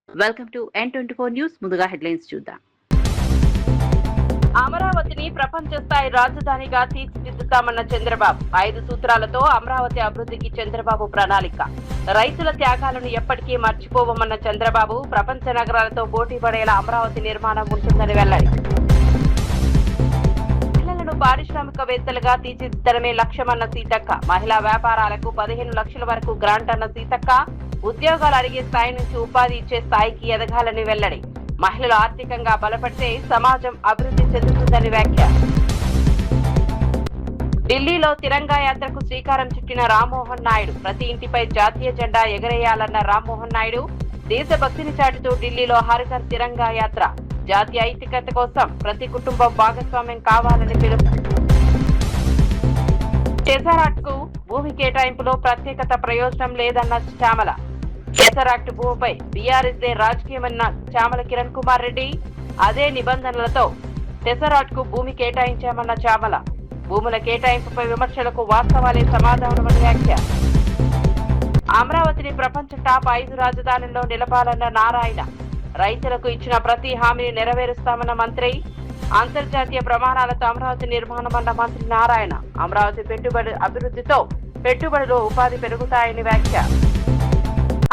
Welcome to N24 news. ముందుగా headlines చూద్దాం. అమరావతిని ప్రపంచ స్థాయి రాజధానిగా తీర్చిదిద్దుతామన్న చంద్రబాబు. 5 సూత్రాలతో అమరావతి అభివృద్ధికి చంద్రబాబు ప్రణాళిక. రైతుల త్యాగాలను ఎప్పటికీ మర్చిపోవమన్న చంద్రబాబు. ప్రపంచ నగరాలతో పోటీ పడేలా అమరావతి నిర్మాణం ఉంటుందని వెల్లడి. మహిళలను పారిశ్రామికవేత్తలుగా తీర్చిదిద్దడమే లక్ష్యమన్న సీతక్క. మహిళా వ్యాపారాలకు 15 లక్షల వరకు గ్రాంట్ అన్న సీతక్క. ఉద్యోగాలు అడిగే స్థాయి నుంచి ఉపాధి ఇచ్చే స్థాయికి ఎదగాలని వెల్లడి. మహిళలు ఆర్థికంగా బలపడితే సమాజం అభివృద్ధి చెందుతుందని వ్యాఖ్య. ఢిల్లీలో తిరంగా యాత్రకు శ్రీకారం చుట్టిన రామ్మోహన్ నాయుడు. ప్రతి ఇంటిపై జాతీయ జెండా ఎగరేయాలన్న రామ్మోహన్ నాయుడు. దేశభక్తిని చాటుతూ ఢిల్లీలో హర్ ఘర్ తిరంగా యాత్ర. జాతీయ ఐక్యత కోసం ప్రతి కుటుంబం భాగస్వామ్యం కావాలని పిలుపు. టెజరాక్ట్ కు భూమి కేటాయింపులో ప్రత్యేకత ప్రయోజనం లేదన్న చామల. టెజరాక్ట్ భూమిపై బీఆర్ఎస్ దే రాజకీయమన్న చామల కిరణ్ కుమార్ రెడ్డి. అదే నిబంధనలతో టెజరాక్ట్ కు భూమి కేటాయించామన్న చామల. భూముల కేటాయింపుపై విమర్శలకు వాస్తవాలే సమాధానమని వ్యాఖ్య. అమరావతిని ప్రపంచ టాప్ 5 రాజధానుల్లో నిలపాలన్న నారాయణ. రైతులకు ఇచ్చిన ప్రతి హామీని నెరవేరుస్తామన్న మంత్రి. అంతర్జాతీయ ప్రమాణాలతో అమరావతి నిర్మాణమన్న మంత్రి నారాయణ. అమరావతి పెట్టుబడి అభివృద్ధితో పెట్టుబడులు ఉపాధి పెరుగుతాయని వ్యాఖ్య.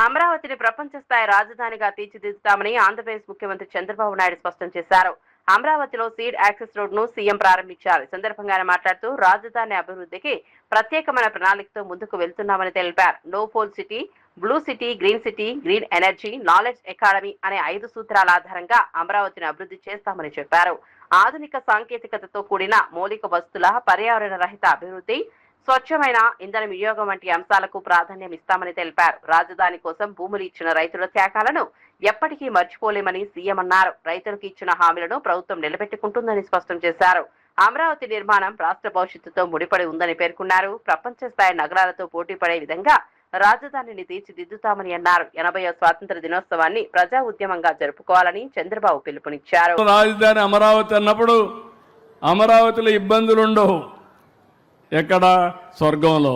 అమరావతిని ప్రపంచ స్థాయి రాజధానిగా తీర్చిదిద్దుతామని ఆంధ్రప్రదేశ్ ముఖ్యమంత్రి చంద్రబాబు నాయుడు స్పష్టం చేశారు. అమరావతిలో సీడ్ యాక్సెస్ రోడ్ ను సీఎం ప్రారంభించారు. ఈ సందర్భంగా ఆయన మాట్లాడుతూ రాజధాని అభివృద్ధికి ప్రత్యేకమైన ప్రణాళికతో ముందుకు వెళ్తున్నామని తెలిపారు. No pole city, blue city, green city, green energy, knowledge academy అనే 5 సూత్రాల ఆధారంగా అమరావతిని అభివృద్ధి చేస్తామని చెప్పారు. ఆధునిక సాంకేతికతతో కూడిన మౌలిక వస్తువుల పర్యావరణ రహిత అభివృద్ధి, స్వచ్ఛమైన ఇంధన వినియోగం వంటి అంశాలకు ప్రాధాన్యం ఇస్తామని తెలిపారు. రాజధాని కోసం భూములు ఇచ్చిన రైతుల త్యాగాలను ఎప్పటికీ మర్చిపోలేమని సీఎం అన్నారు. రైతులకు ఇచ్చిన హామీలను ప్రభుత్వం నిలబెట్టుకుంటుందని స్పష్టం చేశారు. అమరావతి నిర్మాణం రాష్ట్ర భవిష్యత్తుతో ముడిపడి ఉందని పేర్కొన్నారు. ప్రపంచ స్థాయి నగరాలతో పోటీ పడే విధంగా రాజధానిని తీర్చిదిద్దుతామని అన్నారు. 80వ స్వాతంత్ర దినోత్సవాన్ని ప్రజా ఉద్యమంగా జరుపుకోవాలని చంద్రబాబు పిలుపునిచ్చారు. రాజధాని అమరావతి అన్నప్పుడు అమరావతిలో ఇబ్బందులుండవు. ఎక్కడ? స్వర్గంలో.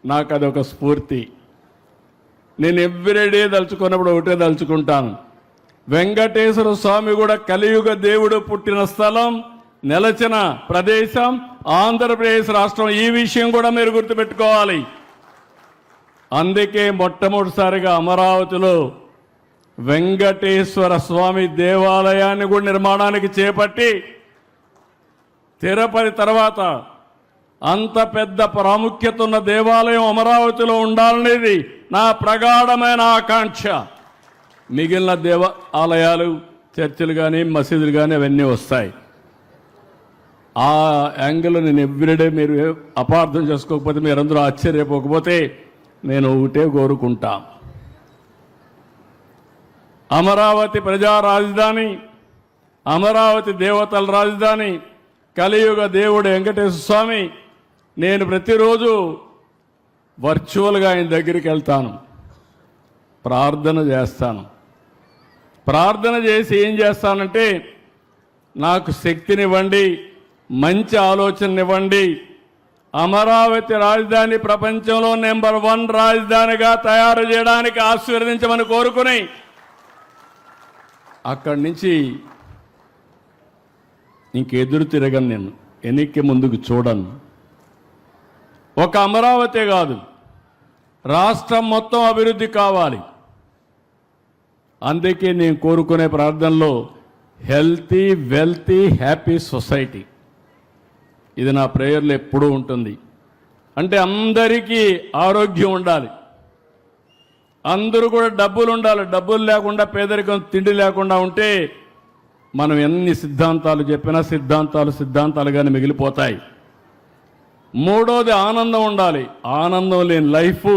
నాకు అదొక స్ఫూర్తి. నేను ఎవ్రీడే దలుచుకున్నప్పుడు ఒకటే దలుచుకుంటాను. వెంకటేశ్వర స్వామి కూడా కలియుగ దేవుడు పుట్టిన స్థలం, నెలచిన ప్రదేశం ఆంధ్రప్రదేశ్ రాష్ట్రం. ఈ విషయం కూడా మీరు గుర్తుపెట్టుకోవాలి. అందుకే మొట్టమొదటిసారిగా అమరావతిలో వెంకటేశ్వర స్వామి దేవాలయాన్ని కూడా నిర్మాణానికి చేపట్టి, తిరుపతి తర్వాత అంత పెద్ద ప్రాముఖ్యత ఉన్న దేవాలయం అమరావతిలో ఉండాలనేది నా ప్రగాఢమైన ఆకాంక్ష. మిగిలిన దేవాలయాలు, చర్చిలు కానీ మసీదులు కానీ అవన్నీ వస్తాయి. ఆ యాంగిల్ నేను ఎవ్రీడే మీరు అపార్థం చేసుకోకపోతే, మీరందరూ ఆశ్చర్యపోకపోతే నేను ఒకటే కోరుకుంటా. అమరావతి ప్రజా రాజధాని, అమరావతి దేవతల రాజధాని, కలియుగ దేవుడు వెంకటేశ్వర స్వామి. నేను ప్రతిరోజు వర్చువల్గా ఆయన దగ్గరికి వెళ్తాను, ప్రార్థన చేస్తాను. ప్రార్థన చేసి ఏం చేస్తానంటే, నాకు శక్తినివ్వండి, మంచి ఆలోచననివ్వండి, అమరావతి రాజధాని ప్రపంచంలో నెంబర్ 1 రాజధానిగా తయారు చేయడానికి ఆశీర్వదించమని కోరుకుని అక్కడి నుంచి ఇంకెదురు తిరగను. నేను వెనక్కి ముందుకు చూడను. ఒక అమరావతి కాదు, రాష్ట్రం మొత్తం అభివృద్ధి కావాలి. అందుకే నేను కోరుకునే ప్రార్థనలో హెల్తీ, వెల్తీ, హ్యాపీ సొసైటీ. ఇది నా ప్రేయర్లో ఎప్పుడూ ఉంటుంది. అంటే అందరికీ ఆరోగ్యం ఉండాలి, అందరూ కూడా డబ్బులు ఉండాలి. డబ్బులు లేకుండా, పేదరికం, తిండి లేకుండా ఉంటే మనం ఎన్ని సిద్ధాంతాలు చెప్పినా సిద్ధాంతాలుగానే మిగిలిపోతాయి. మూడోది ఆనందం ఉండాలి. ఆనందం లేని లైఫ్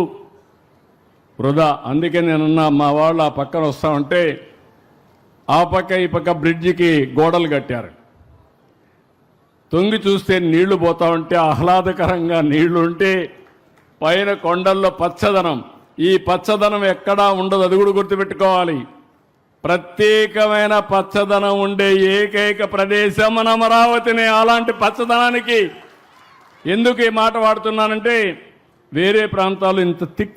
వృధా. అందుకే నేనున్నా, మా వాళ్ళు ఆ పక్కన వస్తా ఉంటే ఆ పక్క ఈ పక్క బ్రిడ్జికి గోడలు కట్టారు. తొంగి చూస్తే నీళ్లు పోతా ఉంటే, ఆహ్లాదకరంగా నీళ్లు ఉంటే, పైన కొండల్లో పచ్చదనం. ఈ పచ్చదనం ఎక్కడా ఉండదు, అది కూడా గుర్తుపెట్టుకోవాలి. ప్రత్యేకమైన పచ్చదనం ఉండే ఏకైక ప్రదేశం మన అమరావతిని. అలాంటి పచ్చదనానికి ఎందుకు ఈ మాట వాడుతున్నానంటే, వేరే ప్రాంతాలు ఇంత థిక్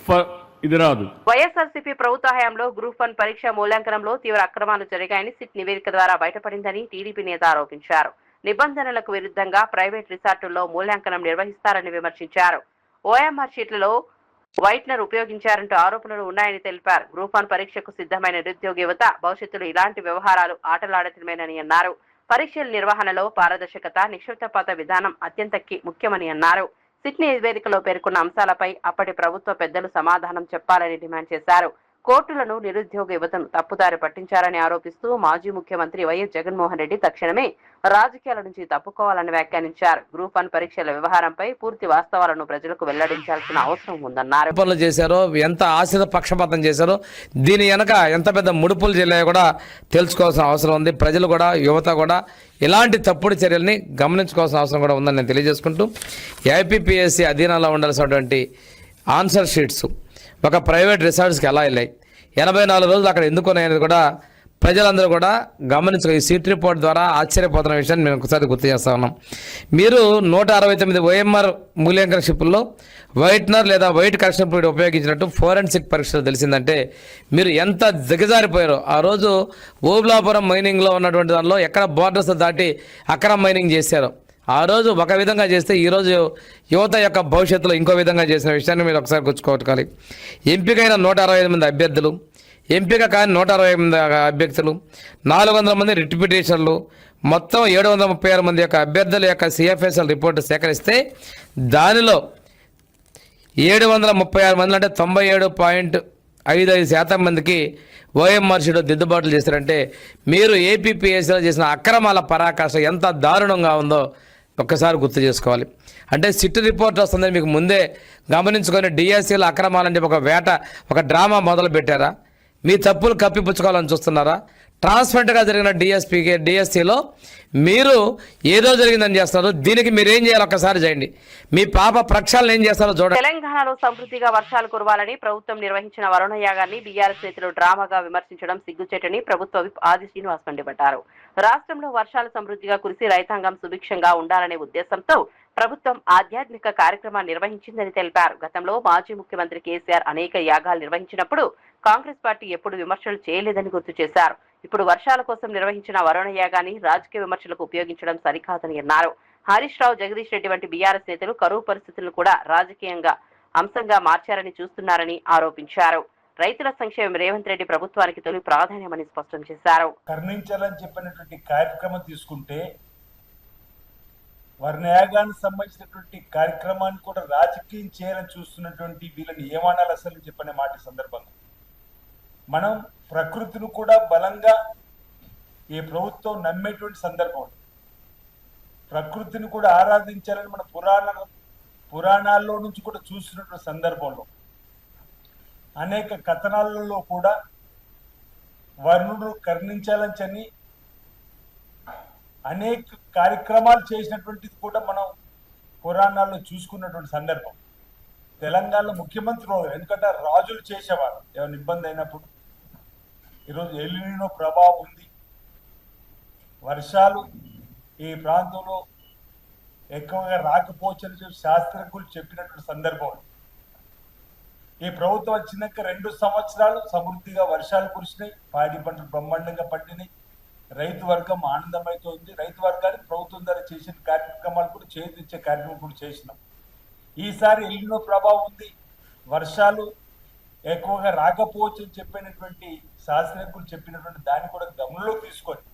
ఇది రాదు. వైఎస్ఆర్సీపీ ప్రభుత్వ హయాంలో గ్రూప్ 1 పరీక్ష మూల్యాంకనంలో తీవ్ర అక్రమాలు జరిగాయని సిట్ నివేదిక ద్వారా బయటపడిందని టీడీపీ నేత ఆరోపించారు. నిబంధనలకు విరుద్ధంగా ప్రైవేట్ రిసార్టుల్లో మూల్యాంకనం నిర్వహిస్తారని విమర్శించారు. ఓఎంఆర్ షీట్లలో వైట్నర్ ఉపయోగించారంటూ ఆరోపణలు ఉన్నాయని తెలిపారు. గ్రూప్ 1 పరీక్షకు సిద్ధమైన నిరుద్యోగ యువత భవిష్యత్తులో ఇలాంటి వ్యవహారాలు ఆటలాడటమేనని అన్నారు. పరీక్షల నిర్వహణలో పారదర్శకత, నిష్పక్షపాత విధానం అత్యంత ముఖ్యమని అన్నారు. సిట్ నివేదికలో పేర్కొన్న అంశాలపై అప్పటి ప్రభుత్వ పెద్దలు సమాధానం చెప్పాలని డిమాండ్ చేశారు. కోర్టులను నిరుద్యోగ యువతను తప్పుదారి పట్టించారని ఆరోపిస్తూ మాజీ ముఖ్యమంత్రి వైఎస్ జగన్మోహన్ రెడ్డి తక్షణమే రాజకీయాల నుంచి తప్పుకోవాలని వ్యాఖ్యానించారు. గ్రూప్ 1 పరీక్షల వ్యవహారంపై పూర్తి వాస్తవాలను ప్రజలకు వెల్లడించాల్సిన అవసరం ఉందన్నారు. పనులు చేశారో, ఎంత ఆశిత పక్షపాతం చేశారో, దీని వెనక ఎంత పెద్ద ముడుపులు చెల్లాయో కూడా తెలుసుకోవాల్సిన అవసరం ఉంది. ప్రజలు కూడా, యువత కూడా ఇలాంటి తప్పుడు చర్యల్ని గమనించుకోవాల్సిన అవసరం కూడా ఉందని నేను తెలియజేసుకుంటూ, ఏపీపీఎస్సీ అధీనంలో ఉండాల్సినటువంటి ఆన్సర్ షీట్స్ ఒక ప్రైవేట్ రిసార్ట్స్కి ఎలా వెళ్ళాయి, 84 రోజులు అక్కడ ఎందుకు ఉన్నాయనేది కూడా ప్రజలందరూ కూడా గమనించుకో. ఈ సీట్ రిపోర్ట్ ద్వారా ఆశ్చర్యపోతున్న విషయాన్ని మేము ఒకసారి గుర్తు చేస్తా ఉన్నాం. మీరు 169 ఓఎంఆర్ మూల్యాంకన షిప్పుల్లో వైట్నర్ లేదా వైట్ కరెక్షన్ ఫ్లూయిడ్ ఉపయోగించినట్టు ఫోరెన్సిక్ పరీక్షలు తెలిసిందంటే మీరు ఎంత దిగజారిపోయారో. ఆ రోజు ఓబులాపురం మైనింగ్లో ఉన్నటువంటి దానిలో ఎక్కడ బోర్డర్స్ దాటి అక్రమ మైనింగ్ చేశారో, ఆ రోజు ఒక విధంగా చేస్తే ఈరోజు యువత యొక్క భవిష్యత్తులో ఇంకో విధంగా చేసిన విషయాన్ని మీరు ఒకసారి గుర్తుకోవాలి. ఎంపికైన 165 అభ్యర్థులు, ఎంపిక కాని 128 అభ్యర్థులు, 400 మంది రిట్ పిటిషన్లు, మొత్తం 736 మంది యొక్క అభ్యర్థుల యొక్క సిఎఫ్ఎస్ఎల్ రిపోర్టు సేకరిస్తే దానిలో 736 మంది అంటే 97.55% మందికి ఓఎంఆర్ షీట్లో దిద్దుబాట్లు చేశారంటే మీరు ఏపీపీఎస్సీలో చేసిన అక్రమాల పరాకాష్ట ఎంత దారుణంగా ఉందో ఒక్కసారి గుర్తు చేసుకోవాలి. అంటే సిట్ రిపోర్ట్ వస్తుందని మీకు ముందే గమనించుకొని డిఎస్సీలో అక్రమాలంటే ఒక డ్రామా మొదలు పెట్టారా? మీ తప్పులు కప్పిపుచ్చుకోవాలని చూస్తున్నారా? ట్రాన్స్పరెంట్గా జరిగిన డిఎస్సీలో మీరు ఏదో జరిగిందని చేస్తున్నారు. దీనికి మీరు ఏం చేయాలి ఒక్కసారి చేయండి. మీ పాప ప్రక్షాళన ఏం చేస్తారో చూడండి. తెలంగాణలో సమృద్ధిగా వర్షాలు కురవాలని ప్రభుత్వం నిర్వహించిన వరుణ యాగాన్ని బీఆర్ఎస్ నేతలు డ్రామాగా విమర్శించడం సిగ్గుచేటని ప్రభుత్వ విప్ ఆది శ్రీనివాస్ మండిపడ్డారు. రాష్ట్రంలో వర్షాలు సమృద్ధిగా కురిసి రైతాంగం సుభిక్షంగా ఉండాలనే ఉద్దేశంతో ప్రభుత్వం ఆధ్యాత్మిక కార్యక్రమాన్ని నిర్వహించిందని తెలిపారు. గతంలో మాజీ ముఖ్యమంత్రి కేసీఆర్ అనేక యాగాలు నిర్వహించినప్పుడు కాంగ్రెస్ పార్టీ ఎప్పుడు విమర్శలు చేయలేదని గుర్తు చేశారు. ఇప్పుడు వర్షాల కోసం నిర్వహించిన వరుణ యాగాన్ని రాజకీయ విమర్శలకు ఉపయోగించడం సరికాదని అన్నారు. హరీష్ రావు, జగదీష్ రెడ్డి వంటి బీఆర్ఎస్ నేతలు కరువు పరిస్థితులను కూడా రాజకీయంగా అంశంగా మార్చారని చూస్తున్నారని ఆరోపించారు. రైతుల సంక్షేమం రేవంత్ రెడ్డి ప్రభుత్వానికి తొలి ప్రాధాన్యమని స్పష్టం చేశారు. కరుణించాలని చెప్పినటువంటి కార్యక్రమం తీసుకుంటే వర్ణయాగానికి సంబంధించినటువంటి కార్యక్రమాన్ని కూడా రాజకీయం చేయాలని చూస్తున్నటువంటి వీళ్ళని ఏమనాలి అసలు చెప్పనే మాట సందర్భంగా మనం ప్రకృతిని కూడా బలంగా ఈ ప్రభుత్వం నమ్మేటువంటి సందర్భం, ప్రకృతిని కూడా ఆరాధించాలని మన పురాణాల్లో నుంచి కూడా చూస్తున్నటువంటి సందర్భంలో అనేక కథనాలలో కూడా వర్ణుడు కరుణించాలని చెప్పి అనేక కార్యక్రమాలు చేసినటువంటిది కూడా మనం పురాణాల్లో చూసుకున్నటువంటి సందర్భం. తెలంగాణలో ముఖ్యమంత్రి ఎందుకంటే రాజులు చేసేవారు ఏమైనా ఇబ్బంది అయినప్పుడు. ఈరోజు ఎల్నినో ప్రభావం ఉంది, వర్షాలు ఈ ప్రాంతంలో ఎక్కువగా రాకపోవచ్చని చెప్పి శాస్త్రజ్ఞులు చెప్పినటువంటి సందర్భం. ఈ ప్రభుత్వం వచ్చినాక 2 సంవత్సరాలు సమృద్ధిగా వర్షాలు కురిసినాయి, పాడి పంటలు బ్రహ్మాండంగా పండినాయి, రైతు వర్గం ఆనందమైతుంది. రైతు వర్గానికి ప్రభుత్వం ద్వారా చేసిన కార్యక్రమాలు కూడా చేతిచ్చే కార్యక్రమం కూడా చేసినాం. ఈసారి ఎల్నినో ప్రభావం ఉంది, వర్షాలు ఎక్కువగా రాకపోవచ్చు అని చెప్పినటువంటి శాస్త్రజ్ఞులు చెప్పినటువంటి దాన్ని కూడా గమనంలోకి తీసుకొని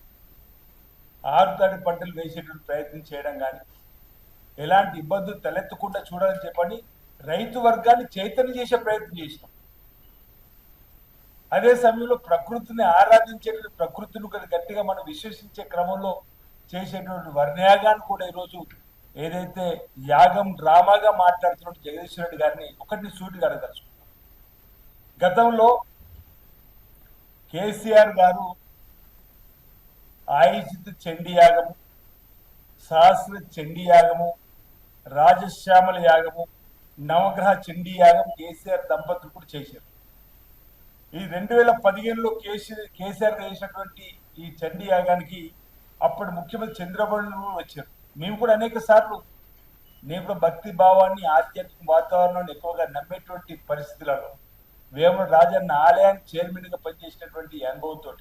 ఆరుతడి పంటలు వేసేటువంటి ప్రయత్నం చేయడం కానీ ఎలాంటి ఇబ్బందులు తలెత్తకుండా చూడాలని చెప్పని రైతు వర్గాన్ని చైతన్యం చేసే ప్రయత్నం చేసినాం. అదే సమయంలో ప్రకృతిని ఆరాధించేటువంటి ప్రకృతిని గట్టిగా మనం విశ్వసించే క్రమంలో చేసేటువంటి వర్ణయాగాన్ని కూడా ఈరోజు ఏదైతే యాగం డ్రామాగా మాట్లాడుతున్నట్టు జగదీశ్వర రెడ్డి గారిని ఒకటి సూటిగా అడగదలుచుకున్నాం. గతంలో కేసీఆర్ గారు ఆయుషిత చండీ యాగము, సహస్ర చండీ యాగము, రాజశ్యామల యాగము, నవగ్రహ చండీ యాగం కేసీఆర్ దంపతులు కూడా చేశారు. ఈ 2015లో కేసీఆర్ చేసినటువంటి ఈ చండీ యాగానికి అప్పుడు ముఖ్యమంత్రి చంద్రబాబు నాయుడు వచ్చారు. మేము కూడా అనేక సార్లు నేను కూడా భక్తి భావాన్ని, ఆధ్యాత్మిక వాతావరణాన్ని ఎక్కువగా నమ్మేటువంటి పరిస్థితులలో వేముల రాజన్న ఆలయానికి చైర్మన్ గా పనిచేసినటువంటి అనుభవంతో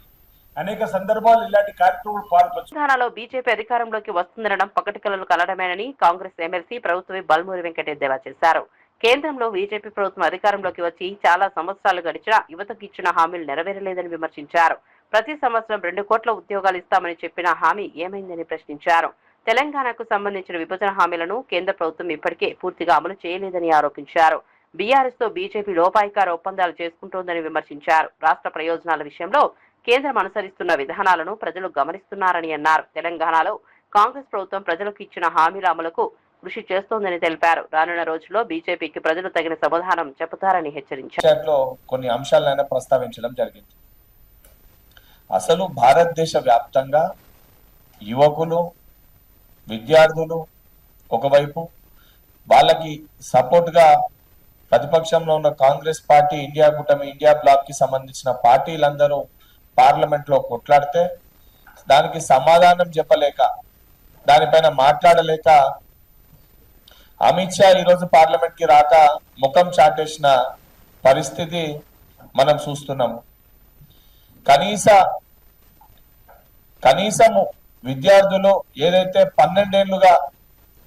అనేక సందర్భాలు ఇలాంటి కార్యక్రమాలు పాల్పంచు. తెలంగాణలో బీజేపీ అధికారంలోకి వస్తుందనడం పకటి కలలు కలడమేనని కాంగ్రెస్ ఎమ్మెల్సీ ప్రభుత్వ బల్మూరి వెంకటేశ్వర చేశారు. కేంద్రంలో బీజేపీ ప్రభుత్వం అధికారంలోకి వచ్చి చాలా సంవత్సరాలు గడిచినా యువతకు ఇచ్చిన హామీలు నెరవేరలేదని విమర్శించారు. ప్రతి సంవత్సరం 2 కోట్ల ఉద్యోగాలు ఇస్తామని చెప్పిన హామీ ఏమైందని ప్రశ్నించారు. తెలంగాణకు సంబంధించిన విభజన హామీలను కేంద్ర ప్రభుత్వం ఇప్పటికే పూర్తిగా అమలు చేయలేదని ఆరోపించారు. బీఆర్ఎస్ తో బీజేపీ లోపాయికార ఒప్పందాలు చేసుకుంటోందని విమర్శించారు. రాష్ట్ర ప్రయోజనాల విషయంలో కేంద్రం అనుసరిస్తున్న విధానాలను ప్రజలు గమనిస్తున్నారని అన్నారు. తెలంగాణలో కాంగ్రెస్ ప్రభుత్వం ప్రజలకు ఇచ్చిన హామీల అమలుకు కృషి చేస్తోందని తెలిపారు. రానున్న రోజుల్లో బీజేపీకి ప్రజలు తగిన సమాధానం చెబుతారని హెచ్చరించారు. కొన్ని అంశాలను ప్రస్తావించడం జరిగింది. అసలు భారతదేశ వ్యాప్తంగా యువకులు, విద్యార్థులు ఒకవైపు, వాళ్ళకి సపోర్ట్ గా ప్రతిపక్షంలో ఉన్న కాంగ్రెస్ పార్టీ, ఇండియా కూటమి, ఇండియా బ్లాక్ కి సంబంధించిన పార్టీలందరూ పార్లమెంట్ లో కొట్లాడితే దానికి సమాధానం చెప్పలేక, దానిపైన మాట్లాడలేక అమిత్ షా ఈరోజు పార్లమెంట్ కి రాక ముఖం చాటేసిన పరిస్థితి మనం చూస్తున్నాము. కనీసము విద్యార్థులు ఏదైతే 12 ఏళ్లుగా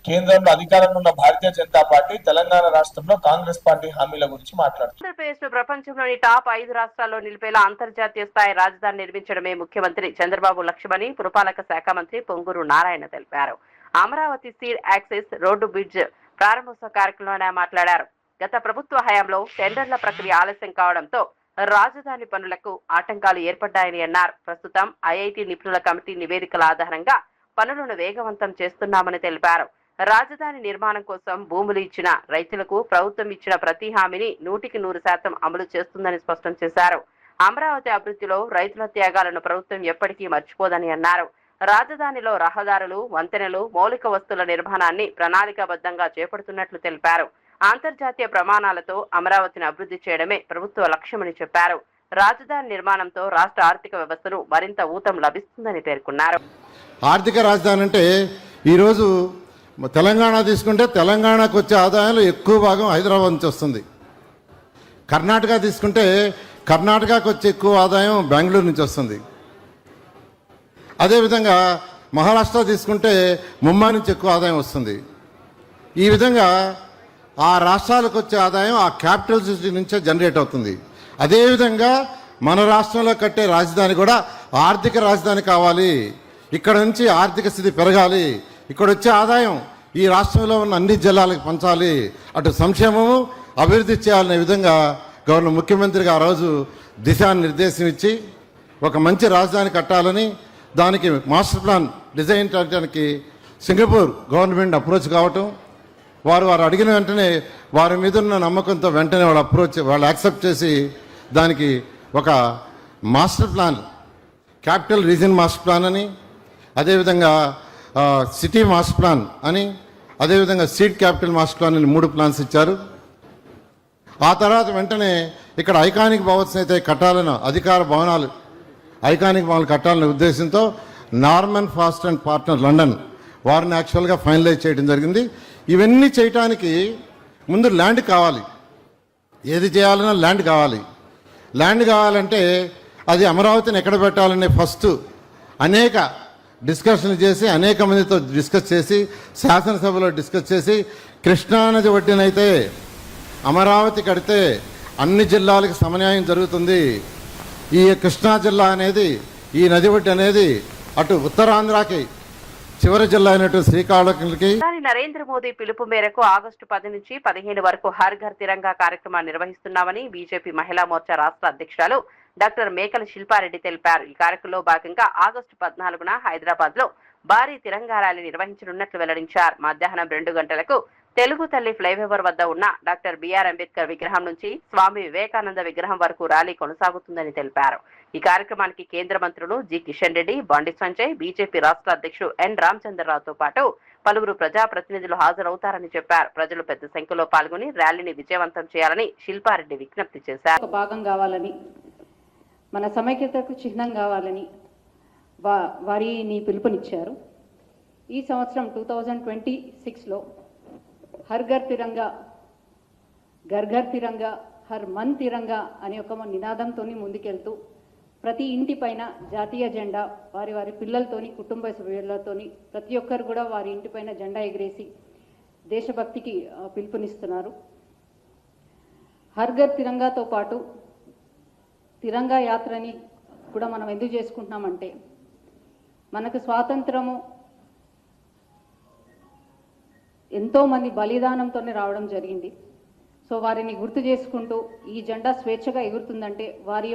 కేంద్రంలో అధికారంలో ఉన్న భారతీయ జనతా పార్టీ తెలంగాణ రాష్ట్రంలో కాంగ్రెస్ పార్టీ హామీల గురించి మాట్లాడుతుంది. ఆంధ్రప్రదేశ్ ను ప్రపంచంలోని టాప్ 5 రాష్ట్రాల్లో నిలిపేలా అంతర్జాతీయ స్థాయి రాజధాని నిర్మించడమే ముఖ్యమంత్రి చంద్రబాబు లక్ష్యమని పురపాలక శాఖ మంత్రి పొంగూరు నారాయణ తెలిపారు. Amaravati seed access road bridge ప్రారంభోత్సవ కార్యక్రమంలో మాట్లాడారు. గత ప్రభుత్వ హయాంలో టెండర్ల ప్రక్రియ ఆలస్యం కావడంతో రాజధాని పనులకు ఆటంకాలు ఏర్పడ్డాయని అన్నారు. ప్రస్తుతం ఐఐటి నిపుణుల కమిటీ నివేదికల ఆధారంగా పనులను వేగవంతం చేస్తున్నామని తెలిపారు. రాజధాని నిర్మాణం కోసం భూములు ఇచ్చిన రైతులకు ప్రభుత్వం ఇచ్చిన ప్రతి హామీని 100% అమలు చేస్తుందని స్పష్టం చేశారు. అమరావతి అభివృద్ధిలో రైతుల త్యాగాలను ప్రభుత్వం ఎప్పటికీ మర్చిపోదని అన్నారు. రాజధానిలో రహదారులు, వంతెనలు, మౌలిక వస్తువుల నిర్మాణాన్ని ప్రణాళికాబద్ధంగా చేపడుతున్నట్లు తెలిపారు. అంతర్జాతీయ ప్రమాణాలతో అమరావతిని అభివృద్ధి చేయడమే ప్రభుత్వ లక్ష్యమని చెప్పారు. రాజధాని నిర్మాణంతో రాష్ట్ర ఆర్థిక వ్యవస్థను మరింత ఊతం లభిస్తుందని పేర్కొన్నారు. ఆర్థిక రాజధాని అంటే ఈరోజు తెలంగాణ తీసుకుంటే తెలంగాణకు వచ్చే ఆదాయంలో ఎక్కువ భాగం హైదరాబాద్ నుంచి వస్తుంది. కర్ణాటక తీసుకుంటే కర్ణాటకకు వచ్చే ఎక్కువ ఆదాయం బెంగళూరు నుంచి వస్తుంది. అదేవిధంగా మహారాష్ట్ర తీసుకుంటే ముంబై నుంచి ఎక్కువ ఆదాయం వస్తుంది. ఈ విధంగా ఆ రాష్ట్రాలకు వచ్చే ఆదాయం ఆ క్యాపిటల్ సిటీ నుంచే జనరేట్ అవుతుంది. అదేవిధంగా మన రాష్ట్రంలో కట్టే రాజధాని కూడా ఆర్థిక రాజధాని కావాలి. ఇక్కడ నుంచి ఆర్థిక స్థితి పెరగాలి. ఇక్కడ వచ్చే ఆదాయం ఈ రాష్ట్రంలో ఉన్న అన్ని జిల్లాలకు పంచాలి. అటు సంక్షేమము, అభివృద్ధి చేయాలనే విధంగా గవర్నర్ ముఖ్యమంత్రిగా ఆ రోజు దిశానిర్దేశం ఇచ్చి ఒక మంచి రాజధాని కట్టాలని, దానికి మాస్టర్ ప్లాన్ డిజైన్ చేయడానికి సింగపూర్ గవర్నమెంట్ అప్రోచ్ కావటం, వారు అడిగిన వెంటనే వారి మీద ఉన్న నమ్మకంతో వెంటనే వాళ్ళు యాక్సెప్ట్ చేసి దానికి ఒక master plan, capital region master plan అని, అదేవిధంగా సిటీ మాస్టర్ ప్లాన్ అని, అదేవిధంగా సీడ్ క్యాపిటల్ మాస్టర్ ప్లాన్ అని 3 ప్లాన్స్ ఇచ్చారు. ఆ తర్వాత వెంటనే ఇక్కడ ఐకానిక్ భవన్స్ అయితే కట్టాలని, అధికార భవనాలు ఐకానిక్ భవనాలు కట్టాలనే ఉద్దేశంతో Norman fast and partner London వారిని యాక్చువల్గా ఫైనలైజ్ చేయడం జరిగింది. ఇవన్నీ చేయటానికి ముందు ల్యాండ్ కావాలి. ఏది చేయాలన్నా ల్యాండ్ కావాలి. ల్యాండ్ కావాలంటే అది అమరావతిని ఎక్కడ పెట్టాలనే ఫస్ట్ అనేక డిస్కషన్లు చేసి, అనేక మందితో డిస్కస్ చేసి, శాసనసభలో డిస్కస్ చేసి, కృష్ణానది ఒడ్డునైతే అమరావతి కడితే అన్ని జిల్లాలకు సమన్యాయం జరుగుతుంది. ఈ కృష్ణా జిల్లా అనేది, ఈ నది ఒడ్డు అనేది అటు ఉత్తరాంధ్రకి చివరి జిల్లా అయినట్టు శ్రీకాకుళంకి. నరేంద్ర మోదీ పిలుపు మేరకు ఆగస్టు 10 నుంచి 15 వరకు హర్ ఘర్ తిరంగా కార్యక్రమాన్ని నిర్వహిస్తున్నామని బీజేపీ మహిళా మోర్చా రాష్ట్ర అధ్యక్షురాలు డాక్టర్ మేకల శిల్పారెడ్డి తెలిపారు. ఈ కార్యక్రమంలో భాగంగా ఆగస్టు 14న హైదరాబాద్ లో భారీ తిరంగా ర్యాలీ నిర్వహించనున్నట్లు వెల్లడించారు. మధ్యాహ్నం 2 గంటలకు తెలుగు తల్లి ఫ్లైఓవర్ వద్ద ఉన్న డాక్టర్ బిఆర్ అంబేద్కర్ విగ్రహం నుంచి స్వామి వివేకానంద విగ్రహం వరకు ర్యాలీ కొనసాగుతుందని తెలిపారు. ఈ కార్యక్రమానికి కేంద్ర మంత్రులు జి కిషన్ రెడ్డి, బండి సంజయ్, బీజేపీ రాష్ట్ర అధ్యక్షుడు ఎన్ రామచంద్రరావుతో పాటు పలువురు ప్రజాప్రతినిధులు హాజరవుతారని చెప్పారు. ప్రజలు పెద్ద సంఖ్యలో పాల్గొని ర్యాలీని విజయవంతం చేయాలని శిల్పారెడ్డి విజ్ఞప్తి చేశారు. భాగం కావాలని, మన సమైక్యతకు చిహ్నం కావాలని వారిని పిలుపునిచ్చారు. ఈ సంవత్సరం 2026లో హర్ ఘర్ తిరంగా, ఘర్ ఘర్ తిరంగా, హర్ మన్ తిరంగా అనే ఒక నినాదంతో ముందుకెళ్తూ ప్రతి ఇంటి పైన జాతీయ జెండా వారి వారి పిల్లలతోని కుటుంబ సభ్యులతోని ప్రతి ఒక్కరు కూడా వారి ఇంటిపైన జెండా ఎగిరేసి దేశభక్తికి పిలుపునిస్తున్నారు. హర్ ఘర్ తిరంగాతో పాటు తిరంగా యాత్రని కూడా మనం ఎందుకు చేసుకుంటున్నామంటే మనకు స్వాతంత్రము ఎంతోమంది బలిదానంతోనే రావడం జరిగింది. సో వారిని గుర్తు చేసుకుంటూ ఈ జెండా స్వేచ్ఛగా ఎగురుతుందంటే వారి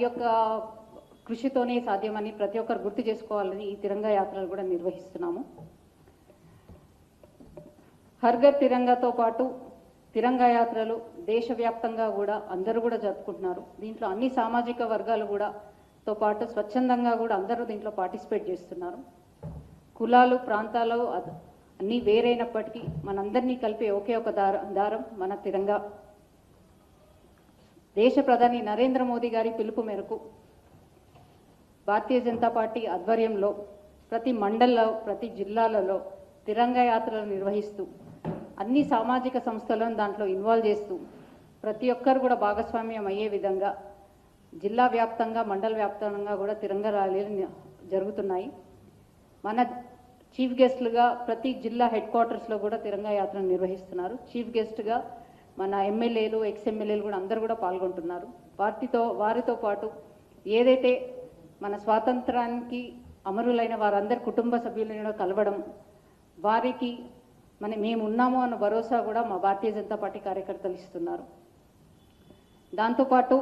యొక్క కృషితోనే సాధ్యమని ప్రతి ఒక్కరు గుర్తు చేసుకోవాలని ఈ తిరంగా యాత్రలు కూడా నిర్వహిస్తున్నాము. హర్ ఘర్ తిరంగాతో పాటు తిరంగా యాత్రలు దేశవ్యాప్తంగా కూడా అందరూ కూడా జరుపుకుంటున్నారు. దీంట్లో అన్ని సామాజిక వర్గాలు కూడా తో పాటు స్వచ్ఛందంగా కూడా అందరూ దీంట్లో పార్టిసిపేట్ చేస్తున్నారు. కులాలు ప్రాంతాలు అన్నీ వేరైనప్పటికీ మనందరినీ కలిపే ఒకే ఒక దారం మన తిరంగా. దేశ ప్రధాని నరేంద్ర మోదీ గారి పిలుపు మేరకు భారతీయ జనతా పార్టీ ఆధ్వర్యంలో ప్రతి మండల్లో ప్రతి జిల్లాలలో తిరంగా యాత్రలు నిర్వహిస్తూ అన్ని సామాజిక సంస్థలను దాంట్లో ఇన్వాల్వ్ చేస్తూ ప్రతి ఒక్కరు కూడా భాగస్వామ్యం అయ్యే విధంగా జిల్లా వ్యాప్తంగా మండల వ్యాప్తంగా కూడా తిరంగా ర్యాలీలు జరుగుతున్నాయి. మన చీఫ్ గెస్ట్లుగా ప్రతి జిల్లా హెడ్ క్వార్టర్స్లో కూడా తిరంగా యాత్రను నిర్వహిస్తున్నారు. చీఫ్ గెస్ట్గా మన ఎమ్మెల్యేలు ఎక్స్ఎమ్మెల్యేలు కూడా అందరూ కూడా పాల్గొంటున్నారు. వారితో పాటు ఏదైతే మన స్వాతంత్రానికి అమరులైన వారందరి కుటుంబ సభ్యులను కలవడం, వారికి మేము ఉన్నాము అన్న భరోసా కూడా మా భారతీయ జనతా పార్టీ కార్యకర్తలు ఇస్తున్నారు. దాంతోపాటు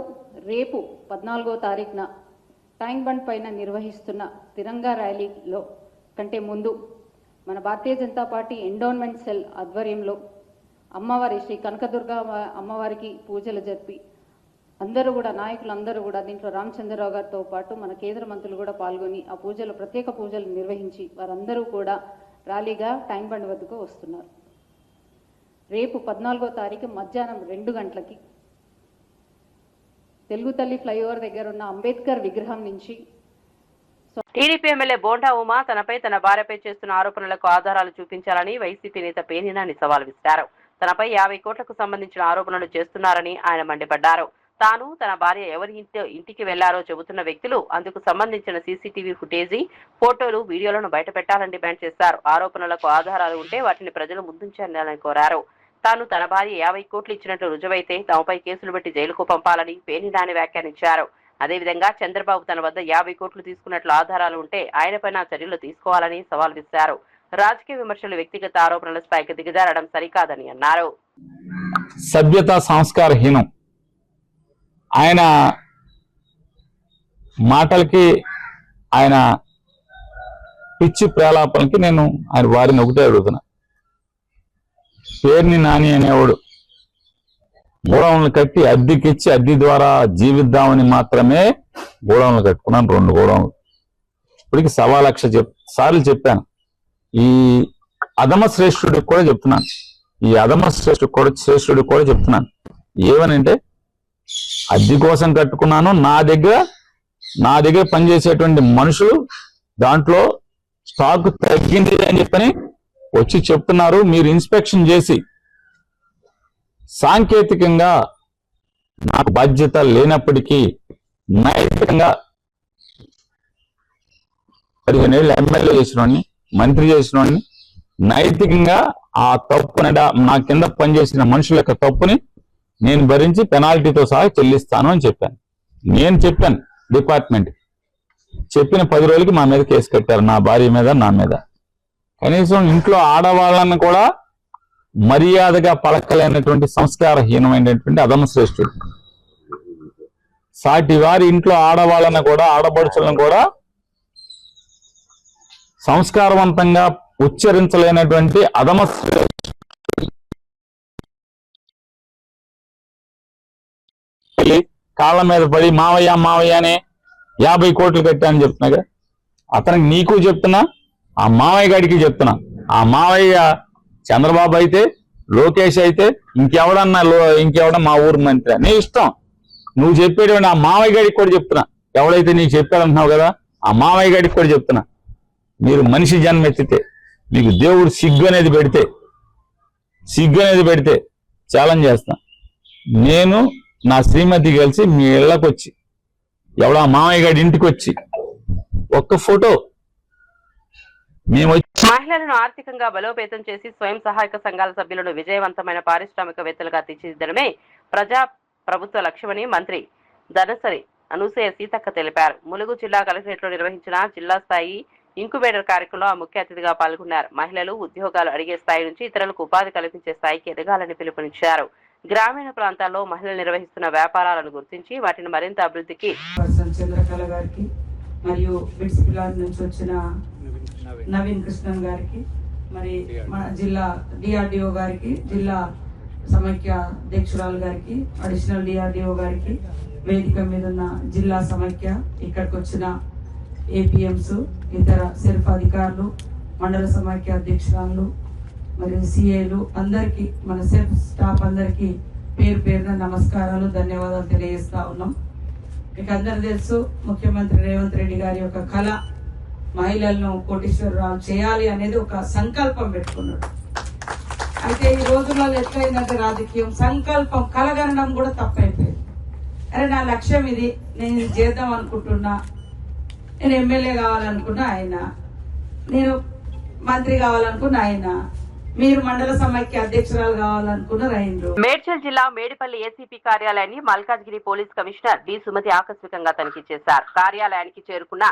రేపు 14వ తారీఖున ట్యాంక్ బండ్ పైన నిర్వహిస్తున్న తిరంగా ర్యాలీలో కంటే ముందు మన Bharatiya Janata party endowment cell ఆధ్వర్యంలో అమ్మవారి శ్రీ కనకదుర్గ అమ్మవారికి పూజలు జరిపి అందరూ కూడా నాయకులందరూ కూడా దీంట్లో రామచంద్రరావు గారితో పాటు మన కేంద్ర మంత్రులు కూడా పాల్గొని ఆ పూజలు ప్రత్యేక పూజలు నిర్వహించి వారందరూ కూడా ర్యాలీగా ట్యాంక్ బండ్ వద్దకు వస్తున్నారు. రేపు 14వ తారీఖు మధ్యాహ్నం 2 గంటలకి తెలుగు తల్లి ఫ్లైఓవర్ దగ్గర ఉన్న అంబేద్కర్ విగ్రహం నుంచి టీడీపీ ఎమ్మెల్యే బోండా ఉమా తనపై తన భార్యపై చేస్తున్న ఆరోపణలకు ఆధారాలు చూపించాలని వైసీపీ నేత పేర్నినాని సవాల్ విసిరారు. తనపై 50 కోట్లకు సంబంధించిన ఆరోపణలు చేస్తున్నారని ఆయన మండిపడ్డారు. తాను తన భార్య ఎవరి ఇంటికి వెళ్లారో చెబుతున్న వ్యక్తులు అందుకు సంబంధించిన సీసీటీవీ ఫుటేజీ, ఫోటోలు, వీడియోలను బయటపెట్టాలని డిమాండ్ చేశారు. ఆరోపణలకు ఆధారాలు ఉంటే వాటిని ప్రజలు ముందుంచాలని కోరారు. తాను తన భార్య 50 కోట్లు ఇచ్చినట్లు రుజువైతే తమపై కేసులు పెట్టి జైలుకు పంపాలని పేర్నినాని వ్యాఖ్యానించారు. అదేవిధంగా చంద్రబాబు తన వద్ద 50 కోట్లు తీసుకున్నట్లు ఆధారాలు ఉంటే ఆయనపైన చర్యలు తీసుకోవాలని సవాల్ విసిరారు. రాజకీయ విమర్శలు, వ్యక్తిగత ఆరోపణల స్థాయికి దిగజారడం సరికాదని అన్నారు. సభ్యత సంస్కారహీనం. ఆయన మాటలకి, ఆయన పిచ్చి ప్రేలాపనకి నేను ఆయన వారిని ఒకటే అడుగుతున్నా. పేర్నినాని అనేవాడు గోడౌన్లు కట్టి అద్దెకిచ్చి అద్దె ద్వారా జీవిద్దామని మాత్రమే గోడౌన్లు కట్టుకున్నాను. 2 గోడౌన్లు. ఇప్పటికి 1,00,000 సార్లు చెప్పాను. ఈ అధమ శ్రేష్ఠుడికి కూడా చెప్తున్నాను. శ్రేష్ఠుడికి కూడా చెప్తున్నాను. ఏమనంటే అద్దె కోసం కట్టుకున్నాను. నా దగ్గర పనిచేసేటువంటి మనుషులు దాంట్లో స్టాక్ తగ్గింది అని చెప్పని వచ్చి చెప్తున్నారు. మీరు ఇన్స్పెక్షన్ చేసి సాంకేతికంగా నాకు బాధ్యత లేనప్పటికీ నైతికంగా 15 ఏళ్ళు ఎమ్మెల్యే చేసినోడిని, మంత్రి చేసినోడిని, నైతికంగా ఆ తప్పుని, నా కింద పనిచేసిన మనుషుల యొక్క తప్పుని నేను భరించి పెనాల్టీతో సహా చెల్లిస్తాను అని చెప్పాను. నేను చెప్పాను డిపార్ట్మెంట్. చెప్పిన 10 రోజులకి మా మీద కేసు కట్టారు, నా భార్య మీద, నా మీద. కనీసం ఇంట్లో ఆడవాళ్ళని కూడా మర్యాదగా పలకలేనటువంటి సంస్కారహీనమైనటువంటి అధమ శ్రేష్ఠుడు. సాటి వారి ఇంట్లో ఆడవాళ్ళను కూడా, ఆడపడుచులను కూడా సంస్కారవంతంగా ఉచ్చరించలేనటువంటి అధమ కాళ్ళ మీద పడి మావయ్య మావయ్య అనే 50 కోట్లు కట్టానని చెప్తున్నాగా. అతనికి నీకు చెప్తున్నా, ఆ మావయ్య గారికి చెప్తున్నా. ఆ మావయ్య చంద్రబాబు అయితే, లోకేష్ అయితే, ఇంకెవడన్నా మా ఊరు మంత్రి, నీ ఇష్టం. నువ్వు చెప్పేటువంటి ఆ మావయ్య గారికి కూడా చెప్తున్నా. ఎవడైతే నీకు చెప్పాడంటున్నావు కదా, ఆ మావయ్య గారికి కూడా చెప్తున్నా. మీరు మనిషి జన్మెత్తితే, మీకు దేవుడు సిగ్గు అనేది పెడితే, సిగ్గు అనేది పెడితే ఛాలెంజ్ చేస్తా. నేను నా శ్రీమతి కలిసి మీ ఇళ్ళకి వచ్చి ఎవడా మామయ్య గారి ఇంటికి వచ్చి ఒక్క ఫోటో మేము మహిళలను ఆర్థికంగా బలోపేతం చేసి స్వయం సహాయక సంఘాల సభ్యులను విజయవంతమైన పారిశ్రామికవేత్తలుగా తీర్చిదిద్దడమే ప్రభుత్వ లక్ష్యమని మంత్రి ధనసరి అనూసూయ సీతక్క తెలిపారు. ములుగు జిల్లా కలెక్టరేట్ లో నిర్వహించిన జిల్లా స్థాయి ఇంక్యుబేటర్ కార్యక్రమంలో ముఖ్య అతిథిగా పాల్గొన్నారు. మహిళలు ఉద్యోగాలు అడిగే స్థాయి నుంచి ఇతరులకు ఉపాధి కల్పించే స్థాయికి ఎదగాలని పిలుపునిచ్చారు. గ్రామీణ ప్రాంతాల్లో మహిళలు నిర్వహిస్తున్న వ్యాపారాలను గుర్తించి వాటిని మరింత అభివృద్ధికి చంద్రకళ గారికి మరియు బిట్స్ పిల్లారి నుంచి వచ్చిన నవీన్ కృష్ణన్ గారికి, మరి మన జిల్లా డిఆర్డిఓ గారికి, జిల్లా సమైక్య అధ్యక్షురాలు గారికి, అడిషనల్ డిఆర్డిఓ గారికి, వేదిక మీద ఉన్న జిల్లా సమైక్య, ఇక్కడికి వచ్చిన ఏపీఎంస్, ఇతర సెల్ఫ్ అధికారులు, మండల సమైక్య అధ్యక్షురాలు, మరియు సిఏలు అందరికీ, మన సెల్ఫ్ స్టాఫ్ అందరికీ పేరు పేరున నమస్కారాలు, ధన్యవాదాలు తెలియజేస్తా ఉన్నాం. మీకు అందరు తెలుసు, ముఖ్యమంత్రి రేవంత్ రెడ్డి గారి యొక్క కళ మహిళలను కోటీశ్వరరాలు చేయాలి అనేది ఒక సంకల్పం పెట్టుకున్నాడు. అయితే ఈ రోజుల్లో ఎట్లయిందంటే రాజకీయం సంకల్పం కలగనడం కూడా తప్పైపోయింది. అరే నా లక్ష్యం ఇది, నేను ఇది చేద్దాం అనుకుంటున్నా, నేను ఎమ్మెల్యే కావాలనుకున్నా ఆయన, నేను మంత్రి కావాలనుకున్నా ఆయన, మీరు మండల సమైక్య అధ్యక్షురాలు కావాలనుకున్నారు ఆయన. మేడ్చల్ జిల్లా మేడిపల్లి ఏసీపీ కార్యాలయాన్ని Malkajgiri police commissioner D Sumathi ఆకస్మికంగా తనిఖీ చేశారు. కార్యాలయానికి చేరుకున్న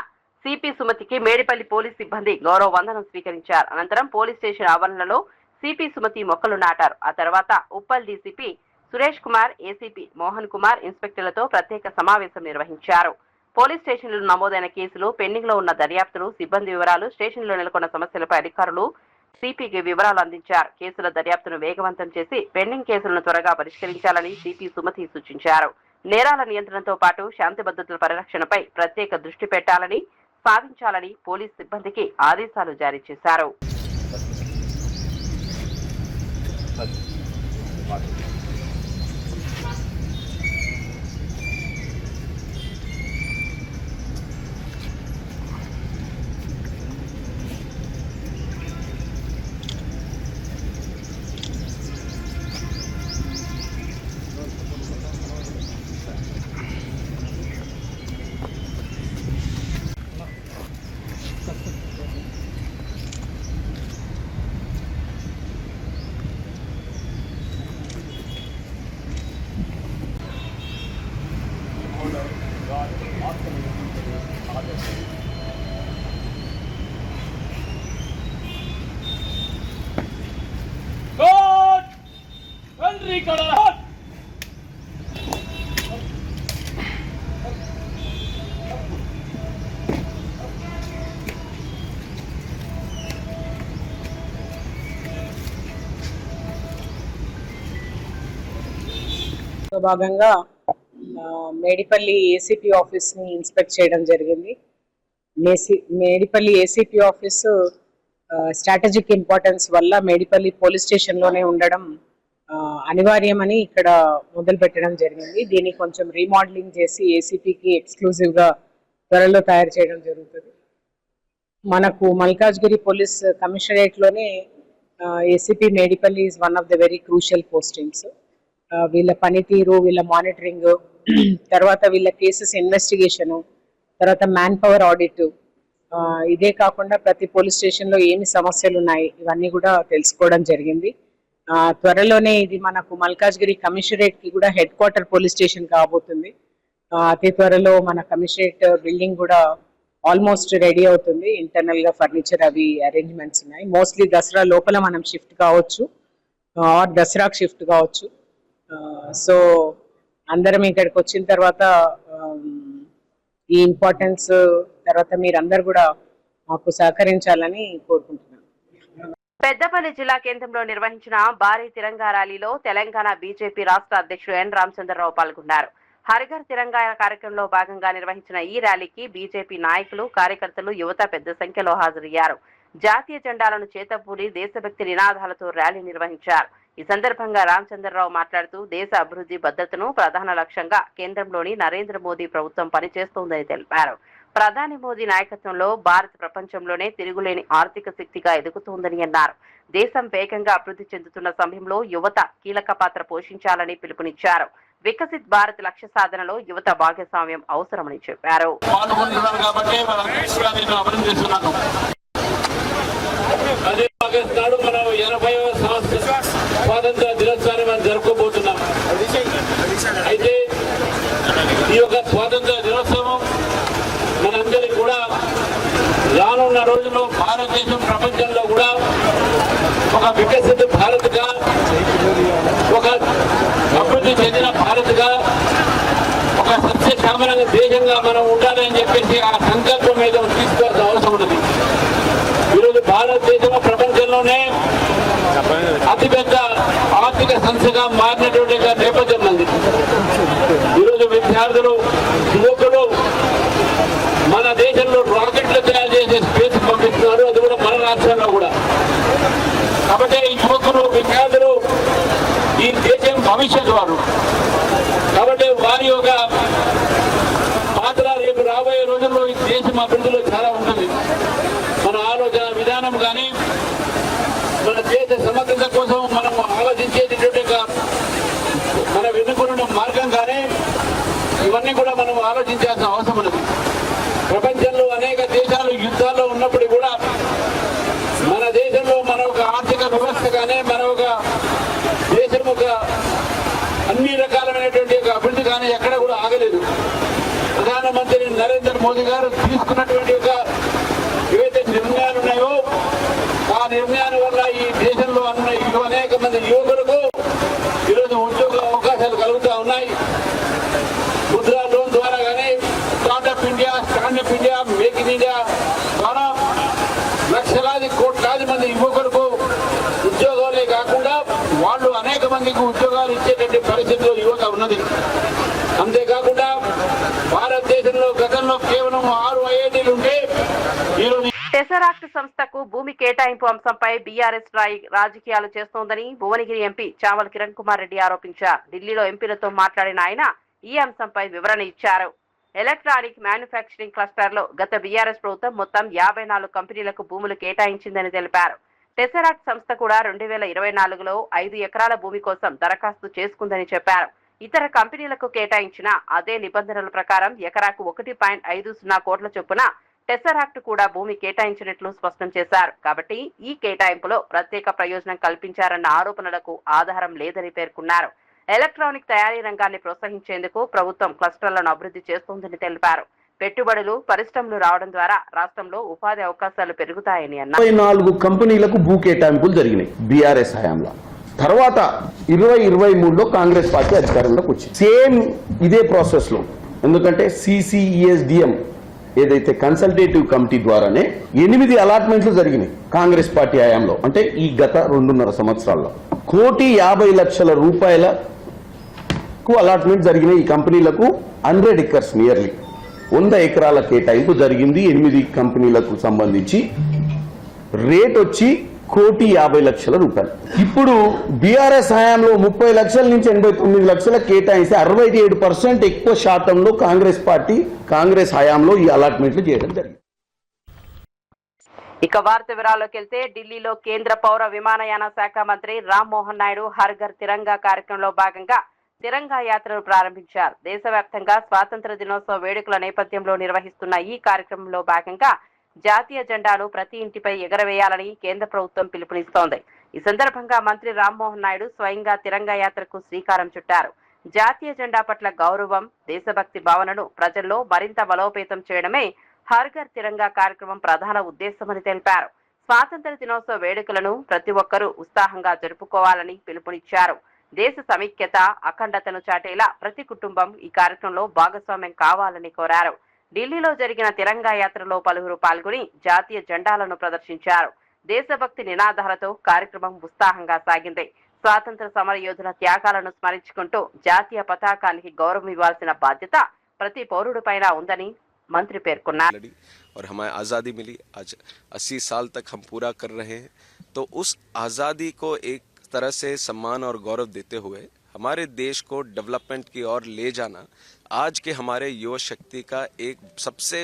సిపి సుమతికి మేడిపల్లి పోలీస్ సిబ్బంది గౌరవ వందనం స్వీకరించారు. అనంతరం పోలీస్ స్టేషన్ ఆవరణలో సిపి సుమతి మొక్కలు నాటారు. ఆ తర్వాత ఉప్పల్ డీసీపీ సురేష్ కుమార్, ఏసీపీ మోహన్ కుమార్ ఇన్స్పెక్టర్లతో ప్రత్యేక సమావేశం నిర్వహించారు. పోలీస్ స్టేషన్లలో నమోదైన కేసులు, పెండింగ్ లో ఉన్న దర్యాప్తులు, సిబ్బంది వివరాలు, స్టేషన్లో నెలకొన్న సమస్యలపై అధికారులు సిపికి వివరాలు అందించారు. కేసుల దర్యాప్తును వేగవంతం చేసి పెండింగ్ కేసులను త్వరగా పరిష్కరించాలని సిపి సుమతి సూచించారు. నేరాల నియంత్రణతో పాటు శాంతి భద్రతల పరిరక్షణపై ప్రత్యేక దృష్టి పెట్టాలని, సాధించాలని పోలీస్ సిబ్బందికి ఆదేశాలు జారీ చేశారు. భాగంగా మేడిపల్లి ఏసీపీ ఆఫీస్ ని ఇన్స్పెక్ట్ చేయడం జరిగింది. Medipally ACP office strategic importance వల్ల మేడిపల్లి పోలీస్ స్టేషన్ లోనే ఉండడం అనివార్యమని ఇక్కడ మొదలు పెట్టడం జరిగింది. దీన్ని కొంచెం రీమోడలింగ్ చేసి ఏసీపీకి ఎక్స్క్లూజివ్ గా త్వరలో తయారు చేయడం జరుగుతుంది. మనకు మల్కాజ్గిరి పోలీస్ కమిషనరేట్ లోనే ACP Medipally is one of the very crucial postings. వీళ్ళ పనితీరు, వీళ్ళ మానిటరింగ్, తర్వాత వీళ్ళ కేసెస్ ఇన్వెస్టిగేషను, తర్వాత మ్యాన్ పవర్ ఆడిట్, ఇదే కాకుండా ప్రతి పోలీస్ స్టేషన్ లో ఏమి సమస్యలు ఉన్నాయి ఇవన్నీ కూడా తెలుసుకోవడం జరిగింది. త్వరలోనే ఇది మనకు మల్కాజ్గిరి కమిషనరేట్ కి కూడా హెడ్ క్వార్టర్ పోలీస్ స్టేషన్ కాబోతుంది. అతి త్వరలో మన కమిషనరేట్ బిల్డింగ్ కూడా ఆల్మోస్ట్ రెడీ అవుతుంది. ఇంటర్నల్ గా ఫర్నిచర్ అవి అరేంజ్మెంట్స్ ఉన్నాయి. మోస్ట్లీ దసరా లోపల మనం షిఫ్ట్ కావచ్చు, ఆర్ దసరాకు షిఫ్ట్ కావచ్చు. సో అందరం ఇక్కడికి వచ్చిన తర్వాత ఈ ఇంపార్టెన్స్ తర్వాత మీరందరూ కూడా మాకు సహకరించాలని కోరుకుంటున్నాను. పెద్దపల్లి జిల్లా కేంద్రంలో నిర్వహించిన భారీ తిరంగా ర్యాలీలో తెలంగాణ బీజేపీ రాష్ట్ర అధ్యక్షుడు ఎన్ రామచంద్రరావు పాల్గొన్నారు. హరిఘర్ తిరంగా కార్యక్రమంలో భాగంగా నిర్వహించిన ఈ ర్యాలీకి బీజేపీ నాయకులు, కార్యకర్తలు, యువత పెద్ద సంఖ్యలో హాజరయ్యారు. జాతీయ జెండాలను చేతపూడి దేశభక్తి నినాదాలతో ర్యాలీ నిర్వహించారు. ఈ సందర్భంగా రామచంద్రరావు మాట్లాడుతూ దేశ అభివృద్ధి, భద్రతను ప్రధాన లక్ష్యంగా కేంద్రంలోని నరేంద్ర మోదీ ప్రభుత్వం పనిచేస్తోందని తెలిపారు. ప్రధాని మోదీ నాయకత్వంలో భారత్ ప్రపంచంలోనే తిరుగులేని ఆర్థిక శక్తిగా ఎదుగుతోందని అన్నారు. దేశం వేగంగా అభివృద్ధి చెందుతున్న సమయంలో యువత కీలక పాత్ర పోషించాలని పిలుపునిచ్చారు. వికసిత్ భారత్ లక్ష్య సాధనలో యువత భాగస్వామ్యం అవసరమని చెప్పారు. అదే నాడు మనం 80వ స్వాతంత్ర దినోత్సవాన్ని మనం జరుపుకోబోతున్నాం. అయితే ఈ యొక్క స్వాతంత్ర దినోత్సవం మనందరికీ కూడా రానున్న రోజుల్లో భారతదేశం ప్రపంచంలో కూడా ఒక వికసిత భారత్గా, ఒక అభివృద్ధి చెందిన భారత్గా, ఒక సస్యశ్యామల దేశంగా మనం ఉండాలని చెప్పేసి ఆ సంకల్పం మీద తీసుకోవాల్సిన అవసరం ఉన్నది. ఈరోజు భారతదేశం ప్రపంచంలోనే అతిపెద్ద ఆర్థిక సంస్థగా మారినటువంటి నేపథ్యం ఉంది. ఈరోజు విద్యార్థులు, యువకులు మన దేశంలో రాకెట్లు తయారు చేసే స్పేస్ పంపిస్తున్నారు, అది కూడా మన రాష్ట్రంలో కూడా. కాబట్టి యువకులు, విద్యార్థులు ఈ దేశం భవిష్యత్తు వారు. కాబట్టి వారి యొక్క పాత్ర రేపు రాబోయే రోజుల్లో ఈ దేశం అభివృద్ధిలో చాలా ఉంటుంది. మన ఆలోచన విధానం కానీ, మన దేశ సమగ్రత కోసం మనం ఆలోచించేటటువంటి మన వెనుకొన్న మార్గం కానీ, ఇవన్నీ కూడా మనం ఆలోచించాల్సిన అవసరం ఉన్నది. ప్రపంచంలో అనేక దేశాలు యుద్ధాల్లో ఉన్నప్పుడు కూడా మన దేశంలో మన ఒక ఆర్థిక వ్యవస్థ కానీ, మన ఒక దేశం ఒక అన్ని రకాలైనటువంటి అభివృద్ధి కానీ ఎక్కడ కూడా ఆగలేదు. ప్రధానమంత్రి నరేంద్ర మోదీ గారు తీసుకున్నటువంటి ఒక ఏవైతే నిర్ణయాలు ఉన్నాయో ఆ నిర్ణయాల వల్ల ఈ దేశంలో అనేక మంది యువకులకు ఈరోజు ఉద్యోగ అవకాశాలు కలుగుతూ ఉన్నాయి. ముద్రా లోన్ ద్వారా కానీ, startup India, standup India, make in India ద్వారా లక్షలాది కోట్లాది మంది యువకులకు ఉద్యోగాలే కాకుండా వాళ్ళు అనేక మందికి ఉద్యోగాలు ఇచ్చేటువంటి పరిస్థితిలో యువత ఉన్నది. అంతేకాకుండా భారతదేశంలో గతంలో కేవలం 6 ఐఐటీలు ఉంటే ఈరోజు టెసరాక్ట్ సంస్థకు భూమి కేటాయింపు అంశంపై బీఆర్ఎస్ రాజకీయాలు చేస్తోందని భువనగిరి ఎంపీ చామల కిరణ్ కుమార్ రెడ్డి ఆరోపించారు. ఢిల్లీలో ఎంపీలతో మాట్లాడిన ఆయన ఈ అంశంపై వివరణ ఇచ్చారు. ఎలక్ట్రానిక్ మ్యానుఫ్యాక్చరింగ్ క్లస్టర్ లో గత బీఆర్ఎస్ ప్రభుత్వం మొత్తం 54 కంపెనీలకు భూములు కేటాయించిందని తెలిపారు. టెసరాక్ట్ సంస్థ కూడా 2024లో 5 ఎకరాల భూమి కోసం దరఖాస్తు చేసుకుందని చెప్పారు. ఇతర కంపెనీలకు కేటాయించిన అదే నిబంధనల ప్రకారం ఎకరాకు 1.50 కోట్ల చొప్పున టెసరాక్ట్ కూడా భూమి కేటాయించినట్లు స్పష్టం చేశారు. కాబట్టి ఈ కేటాయింపులో ప్రత్యేక ప్రయోజనం కల్పించారన్న ఆరోపణలకు ఆధారం లేదని పేర్కొన్నారు. ఎలక్ట్రానిక్ తయారీ రంగాన్ని ప్రోత్సహించేందుకు ప్రభుత్వం క్లస్టర్లను అభివృద్ధి చేస్తోందని తెలిపారు. పెట్టుబడులు, పరిశ్రమలు రావడం ద్వారా రాష్ట్రంలో ఉపాధి అవకాశాలు పెరుగుతాయని అన్నారు. 24 కంపెనీలకు భూ కేటాయింపులు జరిగినాయి బీఆర్ఎస్ హయాంలో. తర్వాత 2023లో కాంగ్రెస్ పార్టీ అధికారంలోకి వచ్చింది. సేమ్ ఇదే ప్రాసెస్ లో, ఎందుకంటే CCESDM ఏదైతే కన్సల్టేటివ్ కమిటీ ద్వారానే 8 అలాట్మెంట్లు జరిగినాయి కాంగ్రెస్ పార్టీ హయాంలో. అంటే ఈ గత 2.5 సంవత్సరాల్లో 1,50,00,000 రూపాయలకు అలాట్మెంట్ జరిగినాయి. ఈ కంపెనీలకు 100 acres నియర్లీ 100 ఎకరాల కేటాయింపు జరిగింది. 8 కంపెనీలకు సంబంధించి రేట్ వచ్చి 1,50,00,000 రూపాయలు. ఇప్పుడు బీఆర్ఎస్ హయాంలో 30 లక్షల నుంచి 89 లక్షల కేటాయిస్తే 67% ఎక్కువ శాతంలో కాంగ్రెస్ పార్టీ కాంగ్రెస్ హయాంలో ఈ అలాట్మెంట్లు చేయడం జరిగింది. ఇక వార్త వివరాల్లోకి వెళ్తే ఢిల్లీలో కేంద్ర పౌర విమానయాన శాఖ మంత్రి రామ్మోహన్ నాయుడు హర్ ఘర్ తిరంగా కార్యక్రమంలో భాగంగా తిరంగా యాత్రను ప్రారంభించారు. దేశవ్యాప్తంగా స్వాతంత్ర దినోత్సవ వేడుకల నేపథ్యంలో నిర్వహిస్తున్న ఈ కార్యక్రమంలో భాగంగా జాతీయ జెండాను ప్రతి ఇంటిపై ఎగరవేయాలని కేంద్ర ప్రభుత్వం పిలుపునిస్తోంది. ఈ సందర్భంగా మంత్రి రామ్మోహన్ నాయుడు స్వయంగా తిరంగా యాత్రకు శ్రీకారం చుట్టారు. జాతీయ జెండా పట్ల గౌరవం, దేశభక్తి భావనను ప్రజల్లో మరింత బలోపేతం చేయడమే హర్ ఘర్ తిరంగా కార్యక్రమం ప్రధాన ఉద్దేశమని తెలిపారు. స్వాతంత్ర దినోత్సవ వేడుకలను ప్రతి ఒక్కరూ ఉత్సాహంగా జరుపుకోవాలని పిలుపునిచ్చారు. దేశ సమైక్యత, అఖండతను చాటేలా ప్రతి కుటుంబం ఈ కార్యక్రమంలో భాగస్వామ్యం కావాలని కోరారు. ఢిల్లీలో జరిగిన తిరంగా యాత్రలో పలువురు పాల్గొని జాతీయ జెండాలను ప్రదర్శించారు. దేశభక్తి నినాదాలతో కార్యక్రమం ఉత్సాహంగా సాగింది. స్వాతంత్ర సమర యోధుల త్యాగాలను స్మరించుకుంటూ జాతీయ పతాకానికి గౌరవం ఇవ్వాల్సిన బాధ్యత ప్రతి పౌరుడిపైన ఉందని मंत्री పేర్కొన్నారు. और हमें आज़ादी मिली, आज 80 साल तक हम पूरा कर रहे हैं, तो उस आज़ादी को एक तरह से सम्मान और गौरव देते हुए हमारे देश को डेवलपमेंट की ओर ले जाना आज के हमारे युवा शक्ति का एक सबसे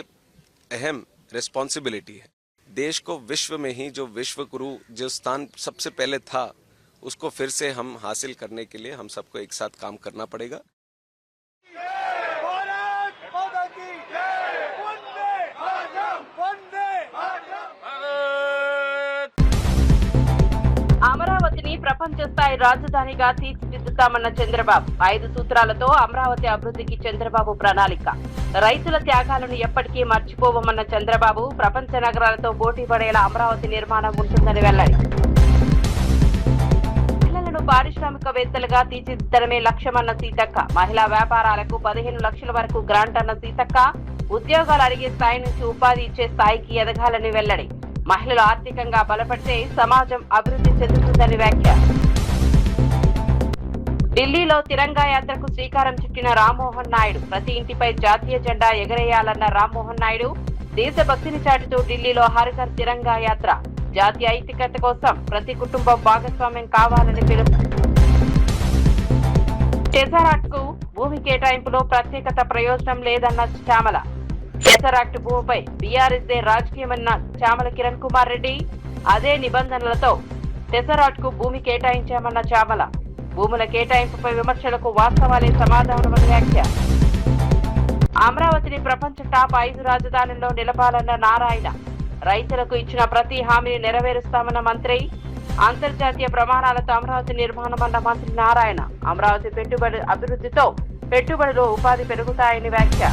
अहम रिस्पॉन्सिबिलिटी है। देश को विश्व में ही जो विश्व गुरु जो स्थान सबसे पहले था उसको फिर से हम हासिल करने के लिए हम सबको एक साथ काम करना पड़ेगा। అమరావతిని ప్రపంచ స్థాయి రాజధానిగా తీర్చిదిద్దుతామన్న చంద్రబాబు 5 సూత్రాలతో అమరావతి అభివృద్ధికి చంద్రబాబు ప్రణాళిక. రైతుల త్యాగాలను ఎప్పటికీ మర్చిపోవమన్న చంద్రబాబు ప్రపంచ నగరాలతో పోటీ పడేలా అమరావతి నిర్మాణం ఉంటుందని వెల్లడి. మహిళలను పారిశ్రామికవేత్తలుగా తీర్చిదిద్దడమే లక్ష్యమన్న సీతక్క. మహిళా వ్యాపారాలకు 15 లక్షల వరకు గ్రాంట్ అన్న సీతక్క. ఉద్యోగాలు అడిగే స్థాయి నుంచి ఉపాధి ఇచ్చే స్థాయికి ఎదగాలని వెల్లడి. మహిళలు ఆర్థికంగా బలపడితే సమాజం అభివృద్ధి చెందుతుందని వ్యాఖ్య. ఢిల్లీలో తిరంగా యాత్రకు శ్రీకారం చుట్టిన రామ్మోహన్ నాయుడు. ప్రతి ఇంటిపై జాతీయ జెండా ఎగరేయాలన్న రామ్మోహన్ నాయుడు దేశభక్తిని చాటుతూ ఢిల్లీలో హర్ ఘర్ తిరంగా యాత్ర. జాతీయ ఐక్యత కోసం ప్రతి కుటుంబం భాగస్వామ్యం కావాలని పిలుపు. టెజరాక్ట్ కు భూమి కేటాయింపులో ప్రత్యేకత ప్రయోజనం లేదన్న చామల. టెజరాక్ట్ భూమిపై బీఆర్ఎస్ దే రాజకీయమన్న చామల కిరణ్ కుమార్ రెడ్డి. అదే నిబంధనలతో టెజరాక్ట్ కు భూమి కేటాయించామన్న చామల. భూముల కేటాయింపుపై విమర్శలకు వాస్తవాలే సమాధానమని వ్యాఖ్య. అమరావతిని ప్రపంచ టాప్ 5 రాజధానుల్లో నిలపాలన్న నారాయణ. రైతులకు ఇచ్చిన ప్రతి హామీని నెరవేరుస్తామన్న మంత్రి. అంతర్జాతీయ ప్రమాణాలతో అమరావతి నిర్మాణమన్న మంత్రి నారాయణ. అమరావతి పెట్టుబడి అభివృద్ధితో పెట్టుబడులు ఉపాధి పెరుగుతాయని వ్యాఖ్య.